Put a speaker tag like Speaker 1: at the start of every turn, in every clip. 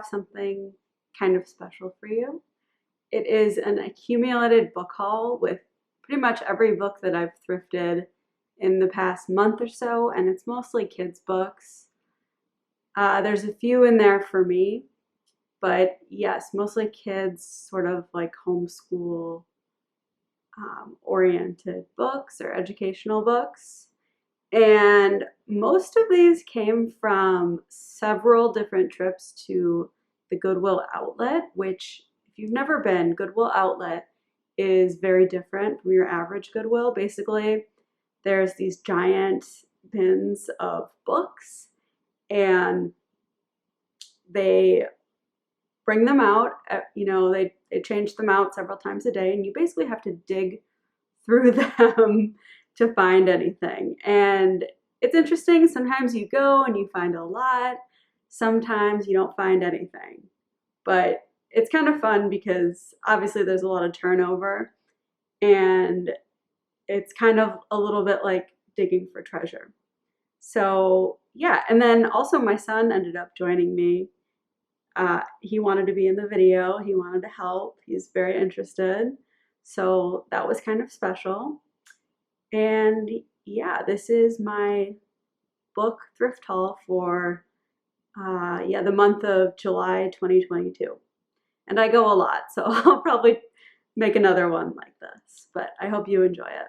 Speaker 1: have something kind of special for you. It is an accumulated book haul with pretty much every book that I've thrifted in the past month or so, and it's mostly kids' books. There's a few in there for me, but yes, mostly kids, sort of like homeschool oriented books or educational books. And most of these came from several different trips to the Goodwill outlet, which if you've never been, Goodwill outlet is very different from your average Goodwill. Basically, there's these giant bins of books and they bring them out, they change them out several times a day, and you basically have to dig through them to find anything. And it's interesting. Sometimes you go and you find a lot. Sometimes you don't find anything. But it's kind of fun because obviously there's a lot of turnover, and it's kind of a little bit like digging for treasure. So yeah, and then also my son ended up joining me. He wanted to be in the video. He wanted to help. He's very interested. So that was kind of special. And yeah, this is my book thrift haul for the month of July 2022. And I go a lot, so I'll probably make another one like this, but I hope you enjoy it.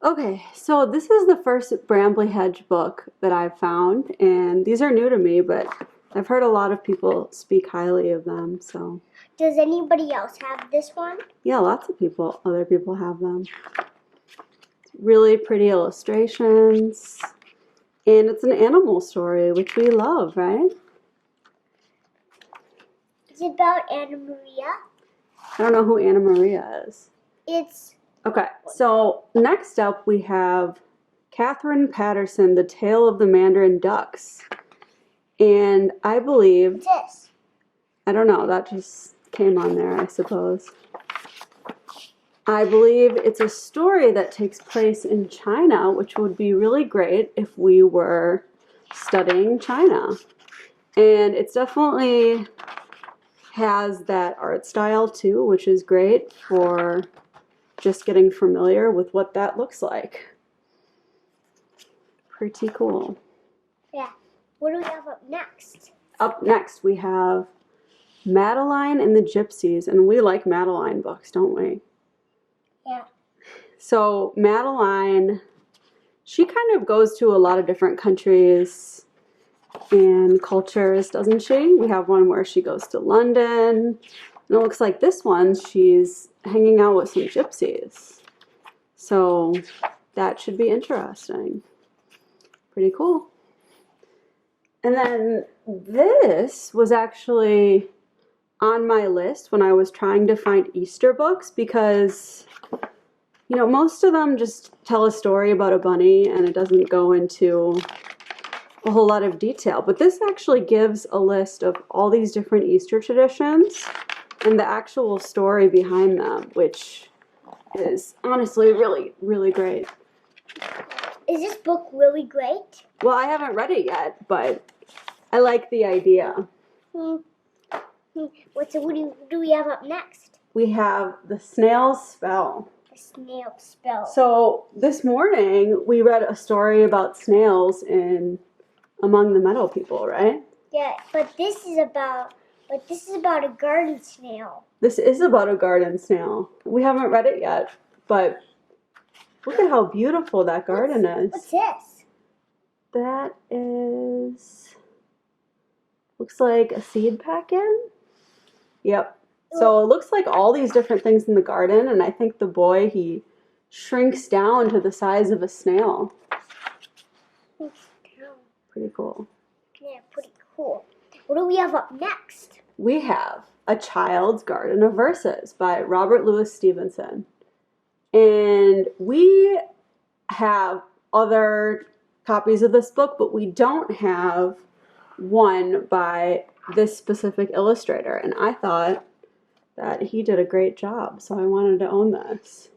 Speaker 1: Okay, so this is the first Brambley Hedge book that I've found, and these are new to me, but I've heard a lot of people speak highly of them, so.
Speaker 2: Does anybody else have this one?
Speaker 1: Yeah, lots of other people have them. Really pretty illustrations, and it's an animal story, which we love, right?
Speaker 2: Is it about Anna Maria?
Speaker 1: I don't know who Anna Maria is.
Speaker 2: It's...
Speaker 1: Okay, so next up we have Catherine Patterson, The Tale of the Mandarin Ducks. And I believe...
Speaker 2: What's this?
Speaker 1: I don't know, that just came on there, I suppose. I believe it's a story that takes place in China, which would be really great if we were studying China. And it's definitely has that art style too, which is great for just getting familiar with what that looks like. Pretty cool.
Speaker 2: Yeah. What do we have up next?
Speaker 1: Up next we have Madeline and the Gypsies, and we like Madeline books, don't we?
Speaker 2: Yeah.
Speaker 1: So Madeline, she kind of goes to a lot of different countries and cultures, doesn't she? We have one where she goes to London, and it looks like this one she's hanging out with some gypsies. So that should be interesting. Pretty cool. And then this was actually on my list when I was trying to find Easter books because, most of them just tell a story about a bunny and it doesn't go into a whole lot of detail. But this actually gives a list of all these different Easter traditions and the actual story behind them, which is honestly really, really great.
Speaker 2: Is this book really great?
Speaker 1: Well, I haven't read it yet, but I like the idea.
Speaker 2: What do we have up next?
Speaker 1: We have The Snail's Spell.
Speaker 2: The Snail Spell.
Speaker 1: So this morning we read a story about snails in Among the Meadow People, right?
Speaker 2: Yeah, but this is about a garden snail.
Speaker 1: This is about a garden snail. We haven't read it yet, but look at how beautiful that garden is.
Speaker 2: What's this?
Speaker 1: That is, looks like a seed packet. Yep. So it looks like all these different things in the garden, and I think the boy, he shrinks down to the size of a snail. Pretty cool.
Speaker 2: Yeah, pretty cool. What do we have up next?
Speaker 1: We have A Child's Garden of Verses by Robert Louis Stevenson. And we have other copies of this book, but we don't have one by this specific illustrator. And I thought that he did a great job, so I wanted to own this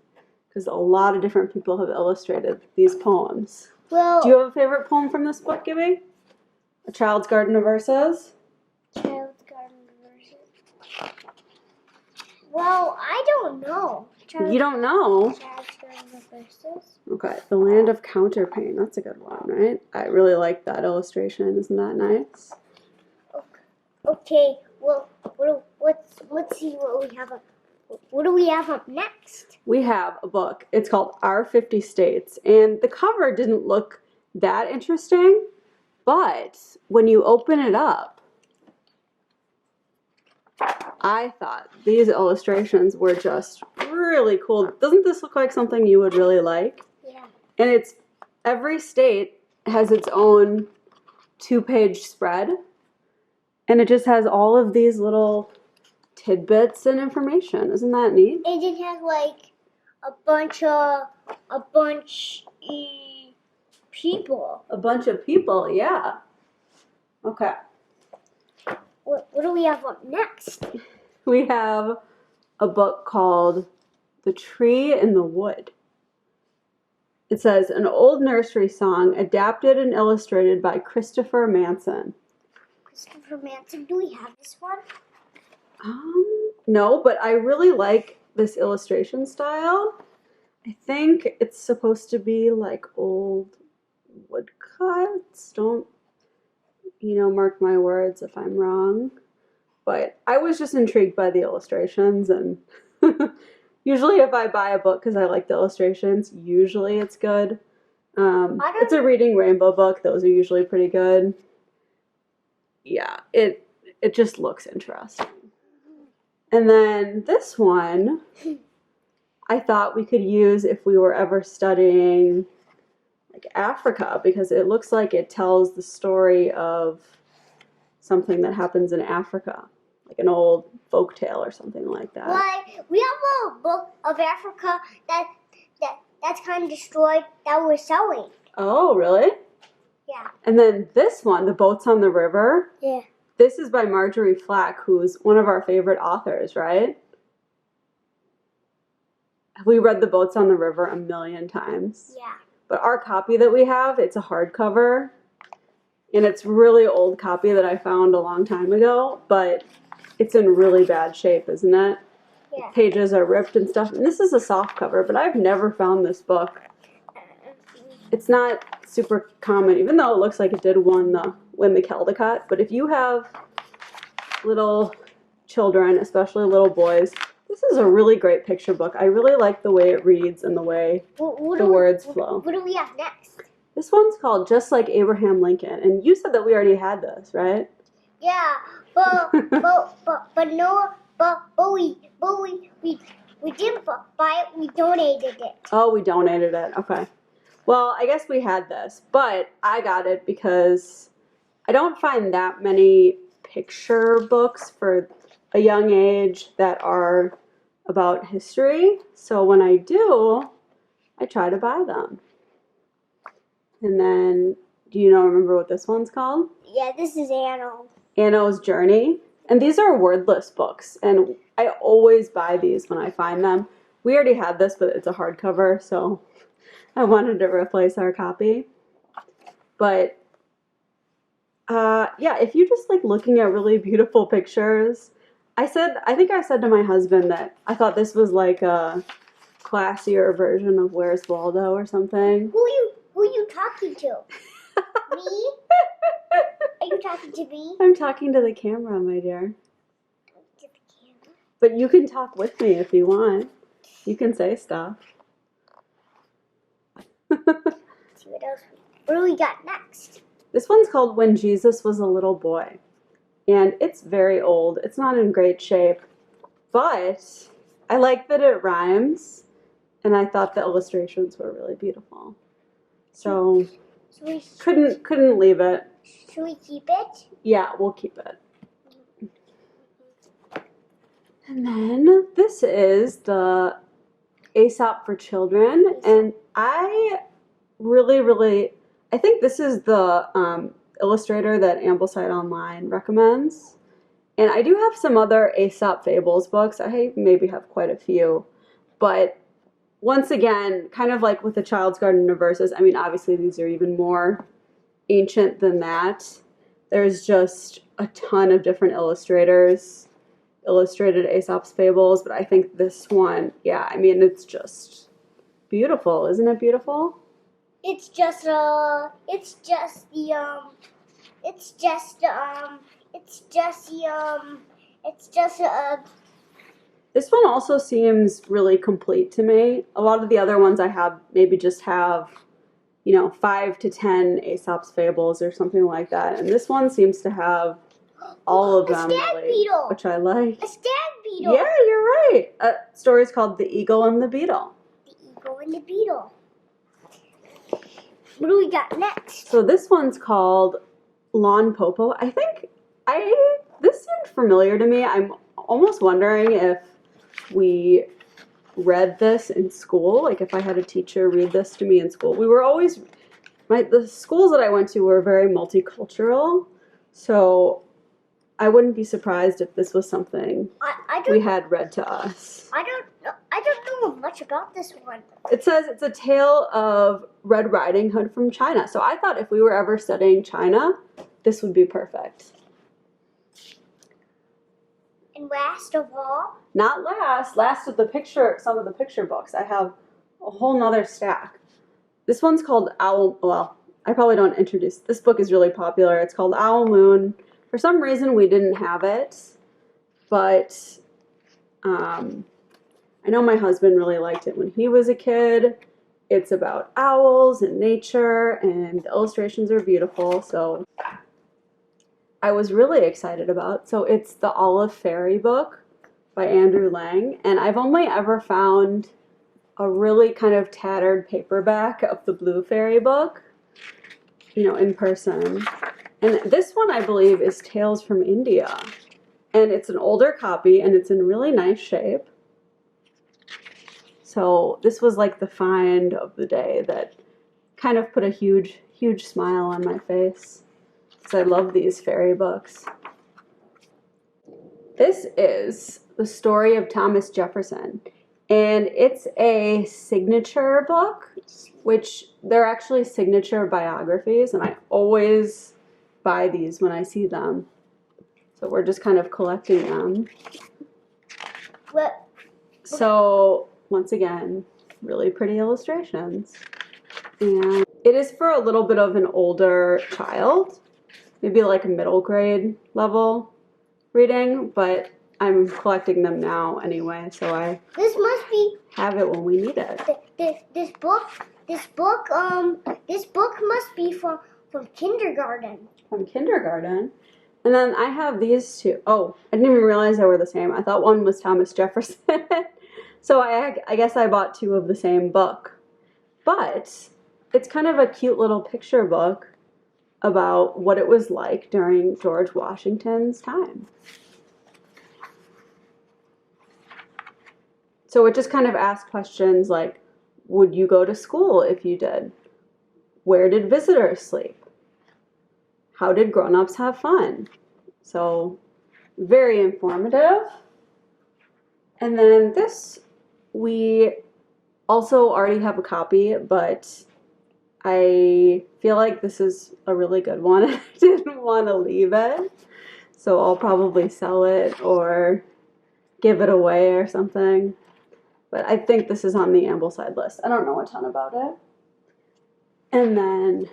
Speaker 1: because a lot of different people have illustrated these poems.
Speaker 2: Well,
Speaker 1: do you have a favorite poem from this book, Gibby? A Child's Garden of Verses?
Speaker 2: Child's Garden versus. Well, I don't know.
Speaker 1: You don't know?
Speaker 2: Child's Garden versus.
Speaker 1: Okay, The Land of Counterpane. That's a good one, right? I really like that illustration. Isn't that nice?
Speaker 2: Okay. Well, let's see what we have up. What do we have up next?
Speaker 1: We have a book. It's called Our 50 States, and the cover didn't look that interesting, but when you open it up, I thought these illustrations were just really cool. Doesn't this look like something you would really like?
Speaker 2: Yeah.
Speaker 1: And it's every state has its own 2-page spread, and it just has all of these little tidbits and information. Isn't that neat?
Speaker 2: And it has like a bunch of people.
Speaker 1: A bunch of people, yeah. Okay.
Speaker 2: What do we have up next?
Speaker 1: We have a book called The Tree in the Wood. It says, an old nursery song adapted and illustrated by Christopher Manson.
Speaker 2: Christopher Manson, do we have this one?
Speaker 1: No, but I really like this illustration style. I think it's supposed to be like old woodcuts. Don't, mark my words if I'm wrong. But I was just intrigued by the illustrations, and usually if I buy a book because I like the illustrations, usually it's good. It's a Reading Rainbow book. Those are usually pretty good. Yeah, it just looks interesting. And then this one, I thought we could use if we were ever studying like Africa, because it looks like it tells the story of something that happens in Africa, like an old folk tale or something like that.
Speaker 2: Like, we have a book of Africa that's kind of destroyed that we're selling.
Speaker 1: Oh, really?
Speaker 2: Yeah.
Speaker 1: And then this one, The Boats on the River.
Speaker 2: Yeah.
Speaker 1: This is by Marjorie Flack, who's one of our favorite authors, right? We read The Boats on the River a million times.
Speaker 2: Yeah.
Speaker 1: But our copy that we have, it's a hardcover. And it's a really old copy that I found a long time ago, but it's in really bad shape, isn't it?
Speaker 2: Yeah.
Speaker 1: Pages are ripped and stuff. And this is a soft cover, but I've never found this book. It's not super common, even though it looks like it did win the Caldecott. But if you have little children, especially little boys, this is a really great picture book. I really like the way it reads and the way the words flow.
Speaker 2: What do we have next?
Speaker 1: This one's called Just Like Abraham Lincoln, and you said that we already had this, right?
Speaker 2: Yeah, but we didn't buy it. We donated it.
Speaker 1: Oh, we donated it. Okay. Well, I guess we had this, but I got it because I don't find that many picture books for a young age that are about history. So when I do, I try to buy them. And then, do you remember what this one's called?
Speaker 2: Yeah, this is Anno.
Speaker 1: Anno's Journey. And these are wordless books, and I always buy these when I find them. We already had this, but it's a hardcover, so I wanted to replace our copy. But, yeah, if you just like looking at really beautiful pictures, I think I said to my husband that I thought this was like a classier version of Where's Waldo or something.
Speaker 2: Who are you talking to? Me? Are you talking to me?
Speaker 1: I'm talking to the camera, my dear.
Speaker 2: To the camera.
Speaker 1: But you can talk with me if you want. You can say stuff.
Speaker 2: See what else? What do we got next?
Speaker 1: This one's called When Jesus Was a Little Boy. And it's very old. It's not in great shape. But I like that it rhymes. And I thought the illustrations were really beautiful. So couldn't leave it.
Speaker 2: Should we keep it?
Speaker 1: Yeah, we'll keep it. And then this is the Aesop for Children. And I think this is the illustrator that Ambleside Online recommends. And I do have some other Aesop Fables books. I maybe have quite a few. But once again, kind of like with the Child's Garden of Verses, I mean, obviously these are even more ancient than that. there's just a ton of different illustrators illustrated Aesop's Fables, but I think this one, yeah, I mean, it's just beautiful. Isn't it beautiful?
Speaker 2: It's just the
Speaker 1: This one also seems really complete to me. A lot of the other ones I have maybe just have, 5 to 10 Aesop's Fables or something like that. And this one seems to have all of them,
Speaker 2: stag
Speaker 1: really,
Speaker 2: beetle.
Speaker 1: which I like.
Speaker 2: A stag beetle.
Speaker 1: Yeah, you're right. Story's called The Eagle and the Beetle.
Speaker 2: The Eagle and the Beetle. What do we got next?
Speaker 1: So this one's called Lawn Popo. I think this seemed familiar to me. I'm almost wondering if we read this in school, like if I had a teacher read this to me in school. We were always, the schools that I went to were very multicultural, so I wouldn't be surprised if this was something we had read to us.
Speaker 2: I don't know much about this one.
Speaker 1: It says it's a tale of Red Riding Hood from China. So I thought if we were ever studying China, this would be perfect.
Speaker 2: And last of all?
Speaker 1: Not last of some of the picture books. I have a whole nother stack. This one's called Owl, well, I probably don't introduce, this book is really popular. It's called Owl Moon. For some reason we didn't have it, but I know my husband really liked it when he was a kid. It's about owls and nature, and the illustrations are beautiful, so I was really excited about. So it's the Olive Fairy book by Andrew Lang, and I've only ever found a really kind of tattered paperback of the Blue Fairy book, in person. And this one, I believe, is Tales from India. And it's an older copy, and it's in really nice shape. So this was like the find of the day that kind of put a huge, huge smile on my face, because I love these fairy books. This is the story of Thomas Jefferson, and it's a signature book, which they're actually signature biographies, and I always buy these when I see them. So we're just kind of collecting them. So once again, really pretty illustrations. And it is for a little bit of an older child, maybe like a middle grade level reading, but I'm collecting them now anyway, so I have it when we need it.
Speaker 2: This book must be from kindergarten.
Speaker 1: From kindergarten. And then I have these two. Oh, I didn't even realize they were the same. I thought one was Thomas Jefferson. So I guess I bought two of the same book. But it's kind of a cute little picture book about what it was like during George Washington's time. So it just kind of asks questions like, would you go to school if you did? Where did visitors sleep? How did grown-ups have fun? So very informative. And then this, we also already have a copy, but I feel like this is a really good one. I didn't want to leave it, so I'll probably sell it or give it away or something. But I think this is on the Ambleside list. I don't know a ton about it. And then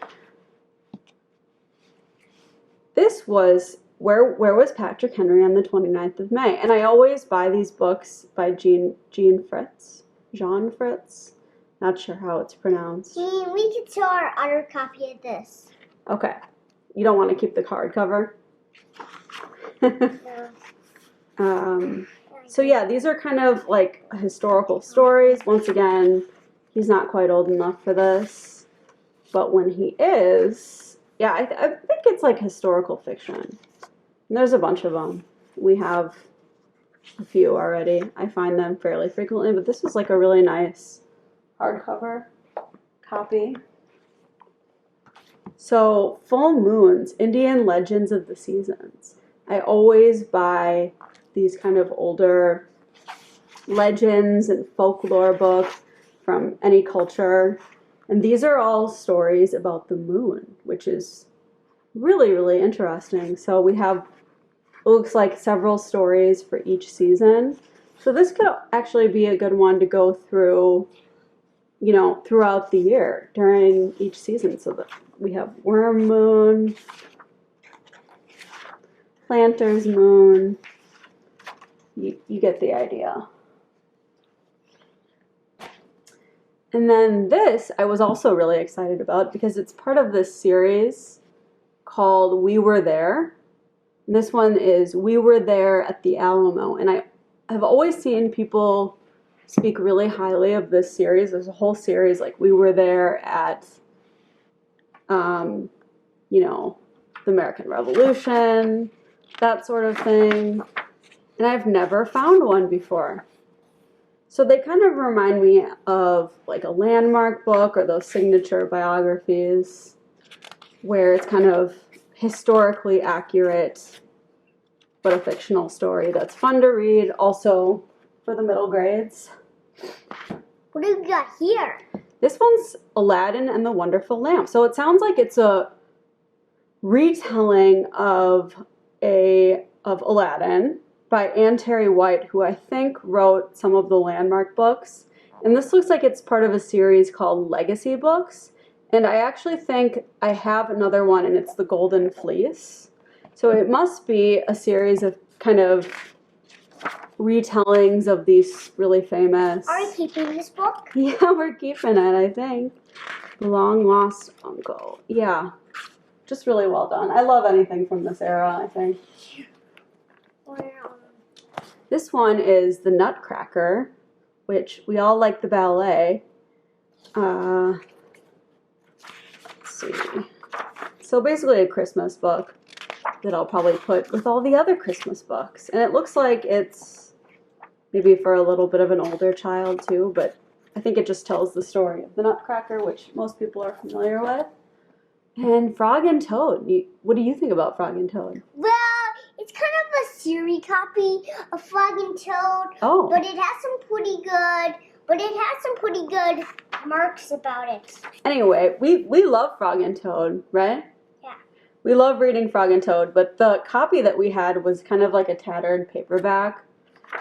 Speaker 1: this was Where Was Patrick Henry on the 29th of May? And I always buy these books by Jean Fritz. Not sure how it's pronounced.
Speaker 2: We could sell our other copy of this.
Speaker 1: Okay. You don't want to keep the card cover?
Speaker 2: No.
Speaker 1: So yeah, these are kind of like historical stories. Once again, he's not quite old enough for this. But when he is, yeah, I think it's like historical fiction. And there's a bunch of them. We have a few already. I find them fairly frequently, but this is like a really nice hardcover copy. So, Full Moons, Indian Legends of the Seasons. I always buy these kind of older legends and folklore books from any culture. And these are all stories about the moon, which is really, really interesting. So we have, it looks like several stories for each season. So this could actually be a good one to go through, you know, throughout the year during each season. So that we have Worm Moon, Planter's Moon. You get the idea. And then this I was also really excited about because it's part of this series called We Were There. And this one is We Were There at the Alamo. And I have always seen people speak really highly of this series. There's a whole series like We Were There at, you know, the American Revolution, that sort of thing. And I've never found one before. So they kind of remind me of like a landmark book or those signature biographies where it's kind of historically accurate, but a fictional story that's fun to read, also for the middle grades.
Speaker 2: What do we got here?
Speaker 1: This one's Aladdin and the Wonderful Lamp. So it sounds like it's a retelling of Aladdin by Anne Terry White, who I think wrote some of the landmark books. And this looks like it's part of a series called Legacy Books. And I actually think I have another one, and it's The Golden Fleece. So it must be a series of kind of retellings of these really famous...
Speaker 2: Are you keeping this book?
Speaker 1: Yeah, we're keeping it, I think. The Long Lost Uncle. Yeah, just really well done. I love anything from this era, I think. This one is The Nutcracker, which we all like the ballet. Let's see. So basically a Christmas book that I'll probably put with all the other Christmas books. And it looks like it's maybe for a little bit of an older child too, but I think it just tells the story of the Nutcracker, which most people are familiar with. And Frog and Toad. What do you think about Frog and Toad?
Speaker 2: Well, it's kind of a series copy of Frog and Toad.
Speaker 1: Oh.
Speaker 2: But it has some pretty good marks about it.
Speaker 1: Anyway, we love Frog and Toad, right?
Speaker 2: Yeah.
Speaker 1: We love reading Frog and Toad, but the copy that we had was kind of like a tattered paperback.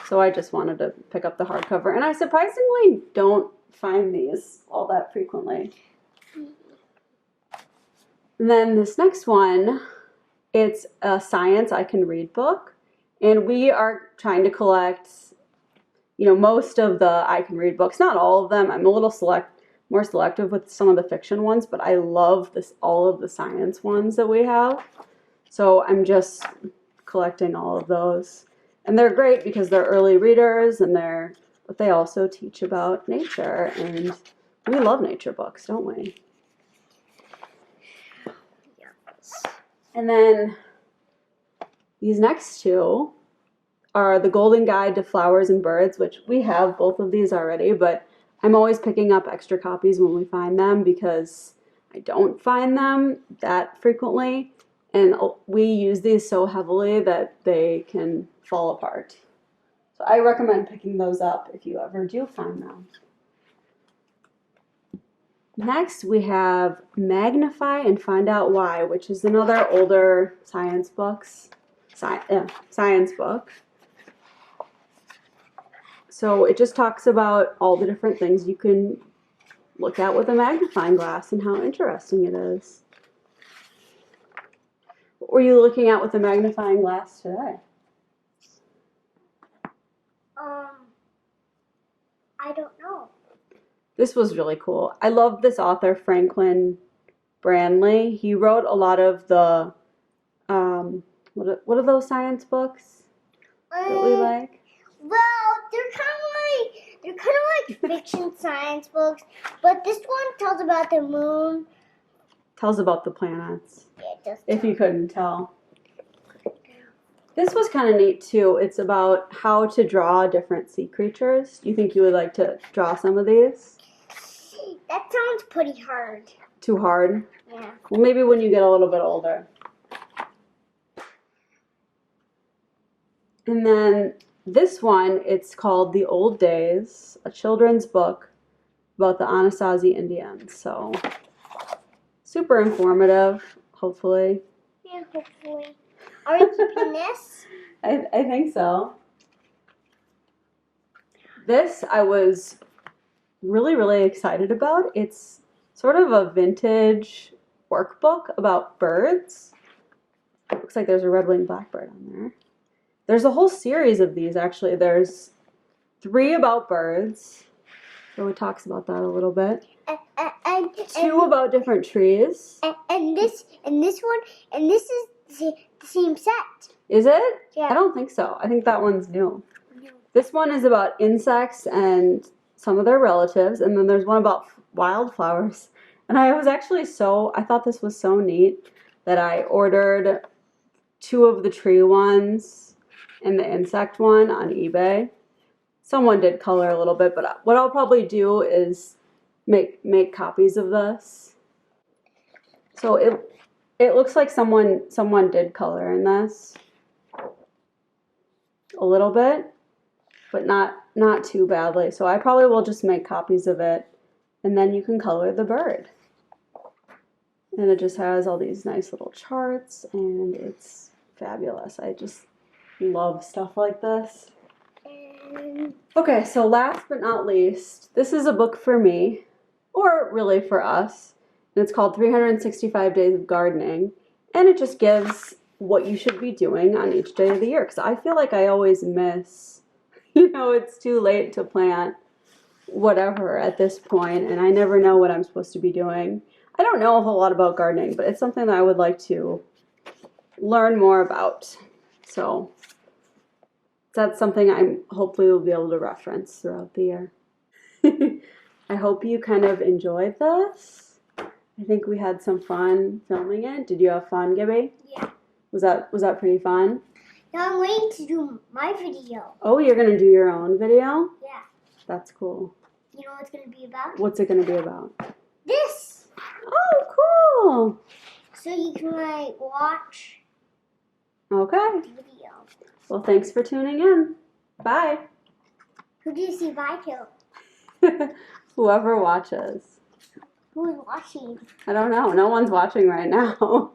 Speaker 1: So I just wanted to pick up the hardcover. And I surprisingly don't find these all that frequently. And then this next one, it's a Science I Can Read book. And we are trying to collect, you know, most of the I Can Read books. Not all of them. I'm a little more selective with some of the fiction ones, but I love all of the science ones that we have. So I'm just collecting all of those. And they're great because they're early readers, but they also teach about nature. And we love nature books, don't we? And then these next two are The Golden Guide to Flowers and Birds, which we have both of these already, but I'm always picking up extra copies when we find them because I don't find them that frequently, and we use these so heavily that they can fall apart. So I recommend picking those up if you ever do find them. Next, we have Magnify and Find Out Why, which is another older science book. So it just talks about all the different things you can look at with a magnifying glass and how interesting it is. What were you looking at with a magnifying glass today?
Speaker 2: I don't know.
Speaker 1: This was really cool. I love this author, Franklin Brandley. He wrote a lot of the, what are those science books that we like?
Speaker 2: Well, they're kind of like fiction science books, but this one tells about the moon.
Speaker 1: Tells about the planets.
Speaker 2: Yeah, it does.
Speaker 1: If you couldn't tell. This was kind of neat too. It's about how to draw different sea creatures. Do you think you would like to draw some of these?
Speaker 2: That sounds pretty hard.
Speaker 1: Too hard?
Speaker 2: Yeah.
Speaker 1: Well, maybe when you get a little bit older. And then this one, it's called The Old Days, a children's book about the Anasazi Indians. So super informative, hopefully.
Speaker 2: Yeah, hopefully. Are we keeping this?
Speaker 1: I think so. This I was really, really excited about. It's sort of a vintage workbook about birds. Looks like there's a red-winged blackbird on there. There's a whole series of these, actually. There's 3 about birds. So it talks about that a little bit.
Speaker 2: And
Speaker 1: 2 about different trees.
Speaker 2: And this one, and this is the same set.
Speaker 1: Is it?
Speaker 2: Yeah.
Speaker 1: I don't think so. I think that one's new. This one is about insects and some of their relatives, and then there's one about wildflowers. And I thought this was so neat that I ordered 2 of the tree ones and the insect one on eBay. Someone did color a little bit, but what I'll probably do is make copies of this. So it looks like someone did color in this a little bit, but not too badly. So I probably will just make copies of it, and then you can color the bird. And it just has all these nice little charts, and it's fabulous. I just love stuff like this. Okay, so last but not least, this is a book for me, or really for us, and it's called 365 Days of Gardening, and it just gives what you should be doing on each day of the year, because I feel like I always miss, it's too late to plant whatever at this point, and I never know what I'm supposed to be doing. I don't know a whole lot about gardening, but it's something that I would like to learn more about, so that's something I hopefully will be able to reference throughout the year. I hope you kind of enjoyed this. I think we had some fun filming it. Did you have fun, Gibby?
Speaker 2: Yeah.
Speaker 1: Was that pretty fun?
Speaker 2: Now I'm waiting to do my video.
Speaker 1: Oh, you're going to do your own video?
Speaker 2: Yeah.
Speaker 1: That's cool.
Speaker 2: You know what it's going to be about?
Speaker 1: What's it going to be about?
Speaker 2: This.
Speaker 1: Oh, cool.
Speaker 2: So you can watch
Speaker 1: Okay.
Speaker 2: the video.
Speaker 1: Well, thanks for tuning in. Bye.
Speaker 2: Who do you say bye to?
Speaker 1: Whoever watches.
Speaker 2: Who is watching?
Speaker 1: I don't know. No one's watching right now.